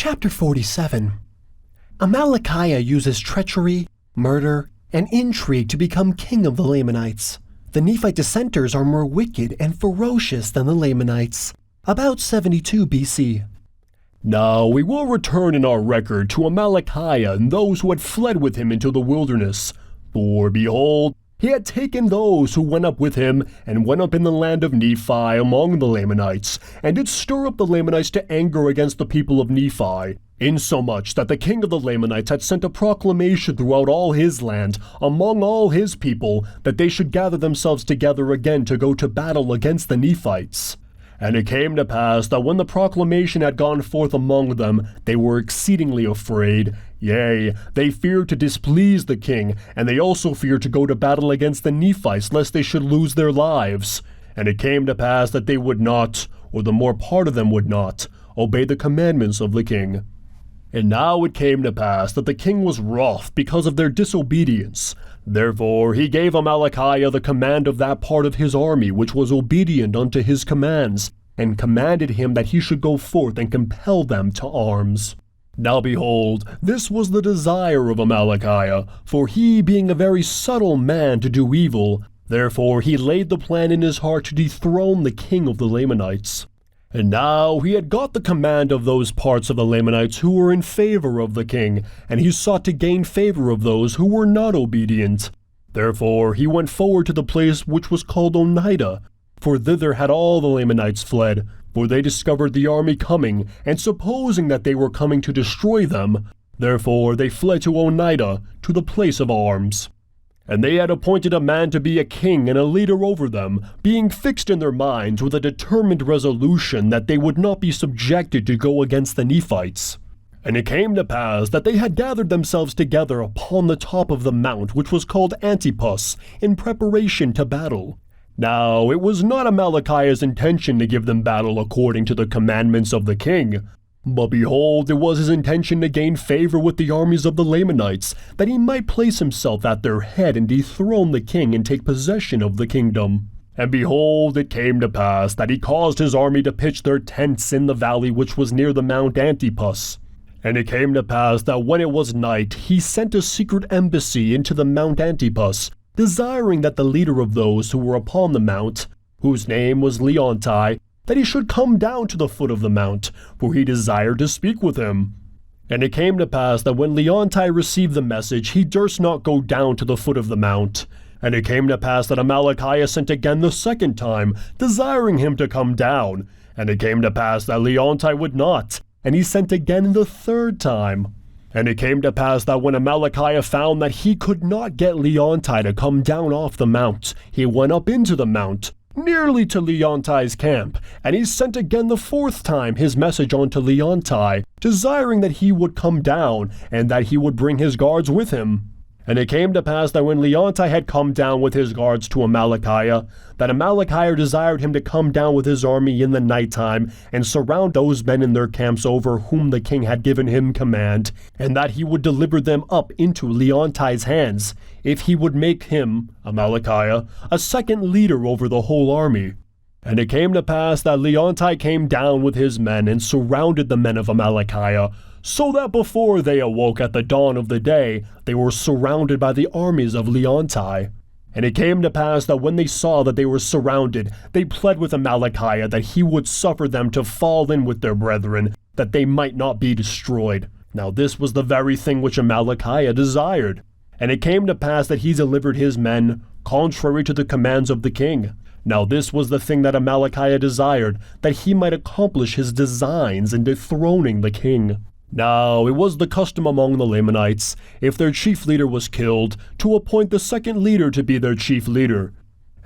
Chapter 47. Amalickiah uses treachery, murder, and intrigue to become king of the Lamanites. The Nephite dissenters are more wicked and ferocious than the Lamanites. About 72 BC. Now we will return in our record to Amalickiah and those who had fled with him into the wilderness. For behold, he had taken those who went up with him, and went up in the land of Nephi among the Lamanites, and did stir up the Lamanites to anger against the people of Nephi, insomuch that the king of the Lamanites had sent a proclamation throughout all his land, among all his people, that they should gather themselves together again to go to battle against the Nephites. And it came to pass that when the proclamation had gone forth among them, they were exceedingly afraid. Yea, they feared to displease the king, and they also feared to go to battle against the Nephites, lest they should lose their lives. And it came to pass that they would not, or the more part of them would not, obey the commandments of the king. And now it came to pass that the king was wroth because of their disobedience. Therefore he gave Amalickiah the command of that part of his army which was obedient unto his commands, and commanded him that he should go forth and compel them to arms. Now behold, this was the desire of Amalickiah, for he being a very subtle man to do evil, therefore he laid the plan in his heart to dethrone the king of the Lamanites. And now he had got the command of those parts of the Lamanites who were in favor of the king, and he sought to gain favor of those who were not obedient. Therefore he went forward to the place which was called Onidah, for thither had all the Lamanites fled, for they discovered the army coming, and supposing that they were coming to destroy them, therefore they fled to Onidah, to the place of arms. And they had appointed a man to be a king and a leader over them, being fixed in their minds with a determined resolution that they would not be subjected to go against the Nephites. And it came to pass that they had gathered themselves together upon the top of the mount which was called Antipas, in preparation to battle. Now it was not Amalickiah's intention to give them battle according to the commandments of the king, but behold, it was his intention to gain favor with the armies of the Lamanites, that he might place himself at their head and dethrone the king and take possession of the kingdom. And behold, it came to pass that he caused his army to pitch their tents in the valley which was near the mount Antipas. And it came to pass that when it was night, he sent a secret embassy into the mount Antipas, desiring that the leader of those who were upon the mount, whose name was Leonti, that he should come down to the foot of the mount, for he desired to speak with him. And it came to pass that when Leonti received the message, he durst not go down to the foot of the mount. And it came to pass that Amalickiah sent again the second time, desiring him to come down. And it came to pass that Leonti would not, and he sent again the third time. And it came to pass that when Amalickiah found that he could not get Leonti to come down off the mount, he went up into the mount, nearly to Leonti's camp, and he sent again the fourth time his message unto Leonti, desiring that he would come down, and that he would bring his guards with him. And it came to pass that when Leonti had come down with his guards to Amalickiah, that Amalickiah desired him to come down with his army in the night time, and surround those men in their camps over whom the king had given him command, and that he would deliver them up into Leonti's hands, if he would make him, Amalickiah, a second leader over the whole army. And it came to pass that Leonti came down with his men, and surrounded the men of Amalickiah, so that before they awoke at the dawn of the day, they were surrounded by the armies of Leonti. And it came to pass that when they saw that they were surrounded, they pled with Amalickiah that he would suffer them to fall in with their brethren, that they might not be destroyed. Now this was the very thing which Amalickiah desired. And it came to pass that he delivered his men, contrary to the commands of the king. Now this was the thing that Amalickiah desired, that he might accomplish his designs in dethroning the king. Now it was the custom among the Lamanites, if their chief leader was killed, to appoint the second leader to be their chief leader.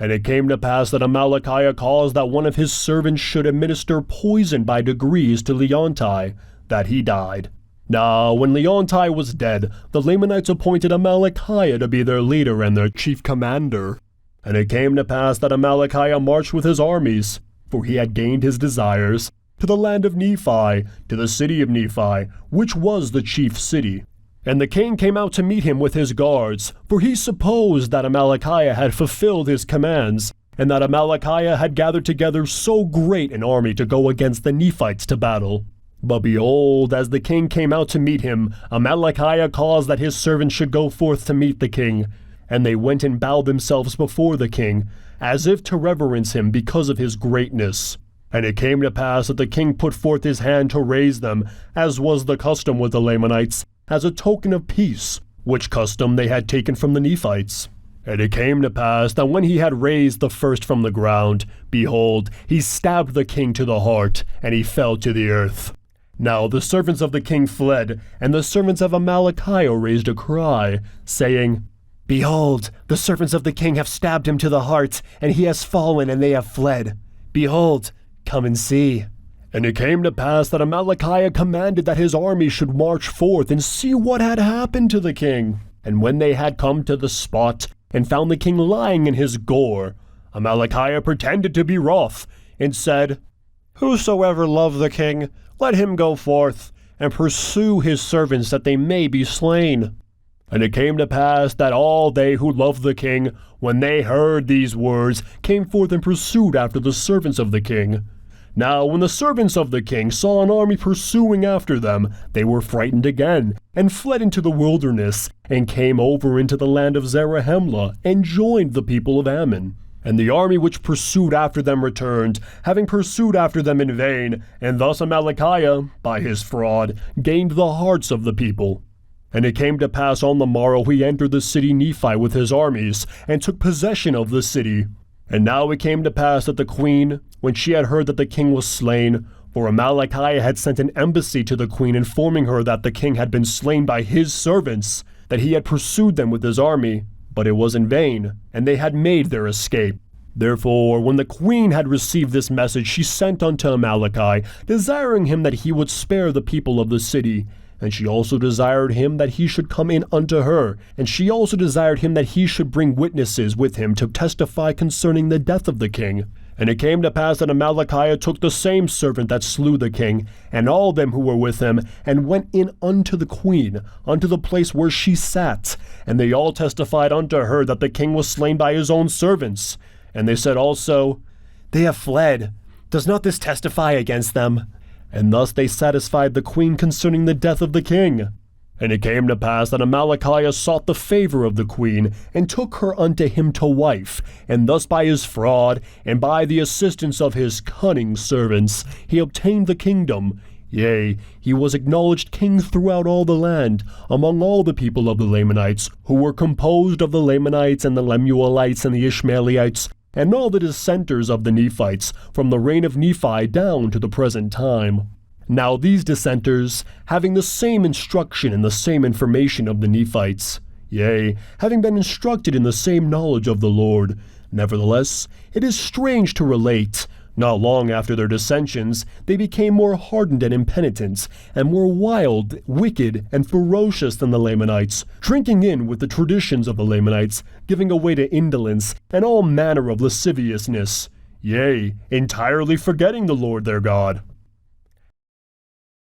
And it came to pass that Amalickiah caused that one of his servants should administer poison by degrees to Leonti, that he died. Now when Leonti was dead, the Lamanites appointed Amalickiah to be their leader and their chief commander. And it came to pass that Amalickiah marched with his armies, for he had gained his desires, to the land of Nephi, to the city of Nephi, which was the chief city. And the king came out to meet him with his guards, for he supposed that Amalickiah had fulfilled his commands, and that Amalickiah had gathered together so great an army to go against the Nephites to battle. But behold, as the king came out to meet him, Amalickiah caused that his servants should go forth to meet the king. And they went and bowed themselves before the king, as if to reverence him because of his greatness. And it came to pass that the king put forth his hand to raise them, as was the custom with the Lamanites, as a token of peace, which custom they had taken from the Nephites. And it came to pass that when he had raised the first from the ground, behold, he stabbed the king to the heart, and he fell to the earth. Now the servants of the king fled, and the servants of Amalickiah raised a cry, saying, Behold, the servants of the king have stabbed him to the heart, and he has fallen, and they have fled. Behold, come and see. And it came to pass that Amalickiah commanded that his army should march forth and see what had happened to the king. And when they had come to the spot, and found the king lying in his gore, Amalickiah pretended to be wroth, and said, Whosoever love the king, let him go forth, and pursue his servants that they may be slain. And it came to pass that all they who loved the king, when they heard these words, came forth and pursued after the servants of the king. Now when the servants of the king saw an army pursuing after them, they were frightened again, and fled into the wilderness, and came over into the land of Zarahemla, and joined the people of Ammon. And the army which pursued after them returned, having pursued after them in vain, and thus Amalickiah, by his fraud, gained the hearts of the people. And it came to pass on the morrow he entered the city Nephi with his armies, and took possession of the city. And now it came to pass that the queen, when she had heard that the king was slain, for Amalickiah had sent an embassy to the queen informing her that the king had been slain by his servants, that he had pursued them with his army, but it was in vain, and they had made their escape. Therefore, when the queen had received this message, she sent unto Amalickiah, desiring him that he would spare the people of the city. And she also desired him that he should come in unto her, and she also desired him that he should bring witnesses with him to testify concerning the death of the king. And it came to pass that Amalickiah took the same servant that slew the king, and all them who were with him, and went in unto the queen, unto the place where she sat. And they all testified unto her that the king was slain by his own servants. And they said also, They have fled. Does not this testify against them? And thus they satisfied the queen concerning the death of the king. And it came to pass that Amalickiah sought the favor of the queen, and took her unto him to wife, and thus by his fraud, and by the assistance of his cunning servants, he obtained the kingdom. Yea, he was acknowledged king throughout all the land, among all the people of the Lamanites, who were composed of the Lamanites, and the Lemuelites, and the Ishmaelites, and all the dissenters of the Nephites, from the reign of Nephi down to the present time. Now these dissenters, having the same instruction and the same information of the Nephites, yea, having been instructed in the same knowledge of the Lord, nevertheless, it is strange to relate, not long after their dissensions, they became more hardened and impenitent, and more wild, wicked, and ferocious than the Lamanites, drinking in with the traditions of the Lamanites, giving away to indolence, and all manner of lasciviousness, yea, entirely forgetting the Lord their God.